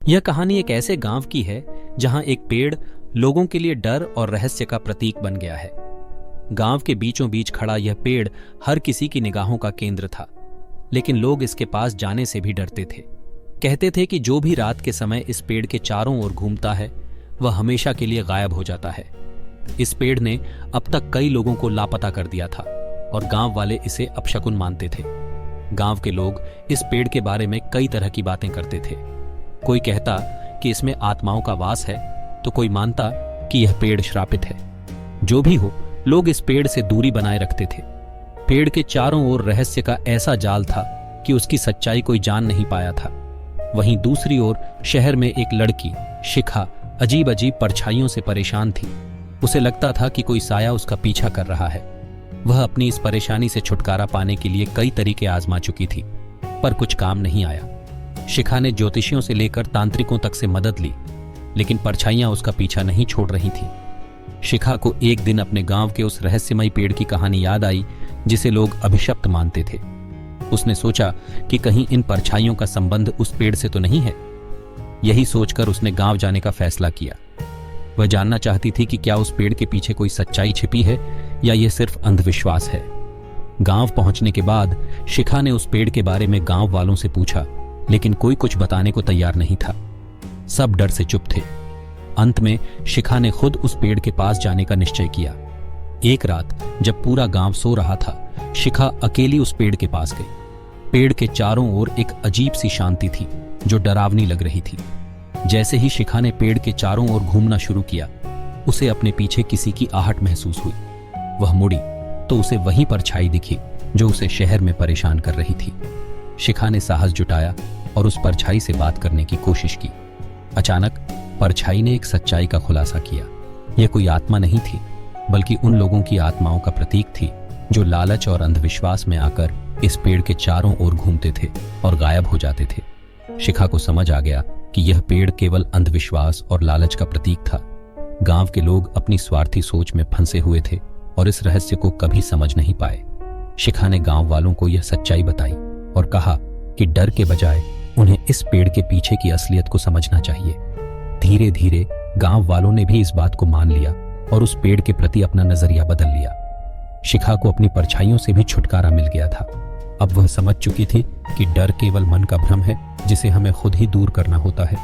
यह कहानी एक ऐसे गांव की है जहां एक पेड़ लोगों के लिए डर और रहस्य का प्रतीक बन गया है। गांव के बीचों बीच खड़ा यह पेड़ हर किसी की निगाहों का केंद्र था, लेकिन लोग इसके पास जाने से भी डरते थे। कहते थे कि जो भी रात के समय इस पेड़ के चारों ओर घूमता है वह हमेशा के लिए गायब हो जाता है। इस पेड़ ने अब तक कई लोगों को लापता कर दिया था और गांव वाले इसे अपशकुन मानते थे। गांव के लोग इस पेड़ के बारे में कई तरह की बातें करते थे। कोई कहता कि इसमें आत्माओं का वास है, तो कोई मानता कि यह पेड़ श्रापित है। जो भी हो, लोग इस पेड़ से दूरी बनाए रखते थे। पेड़ के चारों ओर रहस्य का ऐसा जाल था कि उसकी सच्चाई कोई जान नहीं पाया था। वहीं दूसरी ओर शहर में एक लड़की शिखा अजीब अजीब परछाइयों से परेशान थी। उसे लगता था कि कोई साया उसका पीछा कर रहा है। वह अपनी इस परेशानी से छुटकारा पाने के लिए कई तरीके आजमा चुकी थी, पर कुछ काम नहीं आया। शिखा ने ज्योतिषियों से लेकर तांत्रिकों तक से मदद ली, लेकिन परछाइयां उसका पीछा नहीं छोड़ रही थीं। शिखा को एक दिन अपने गांव के उस रहस्यमयी पेड़ की कहानी याद आई जिसे लोग अभिशप्त मानते थे। उसने सोचा कि कहीं इन परछाइयों का संबंध उस पेड़ से तो नहीं है। यही सोचकर उसने गांव जाने का फैसला किया। वह जानना चाहती थी कि क्या उस पेड़ के पीछे कोई सच्चाई छिपी है या यह सिर्फ अंधविश्वास है। गांव पहुंचने के बाद शिखा ने उस पेड़ के बारे में गांव वालों से पूछा, लेकिन कोई कुछ बताने को तैयार नहीं था। सब डर से चुप थे। अंत में शिखा ने खुद उस पेड़ के पास जाने का निश्चय किया। एक रात जब पूरा गांव सो रहा था, शिखा अकेली उस पेड़ के पास गई। पेड़ के चारों ओर एक अजीब सी शांति थी जो डरावनी लग रही थी। जैसे ही शिखा ने पेड़ के चारों ओर घूमना शुरू किया, उसे अपने पीछे किसी की आहट महसूस हुई। वह मुड़ी तो उसे वही परछाई दिखी जो उसे शहर में परेशान कर रही थी। शिखा ने साहस जुटाया और उस परछाई से बात करने की कोशिश की। अचानक परछाई ने एक सच्चाई का खुलासा किया। यह कोई आत्मा नहीं थी, बल्कि उन लोगों की आत्माओं का प्रतीक थी जो लालच और अंधविश्वास में आकर इस पेड़ के चारों ओर घूमते थे और गायब हो जाते थे। शिखा को समझ आ गया कि यह पेड़ केवल अंधविश्वास और लालच का प्रतीक था। गांव के लोग अपनी स्वार्थी सोच में फंसे हुए थे और इस रहस्य को कभी समझ नहीं पाए। शिखा ने गांव वालों को यह सच्चाई बताई और कहा कि डर के बजाय उन्हें इस पेड़ के पीछे की असलियत को समझना चाहिए। धीरे धीरे गांव वालों ने भी इस बात को मान लिया और उस पेड़ के प्रति अपना नजरिया बदल लिया। शिखा को अपनी परछाइयों से भी छुटकारा मिल गया था। अब वह समझ चुकी थी कि डर केवल मन का भ्रम है जिसे हमें खुद ही दूर करना होता है।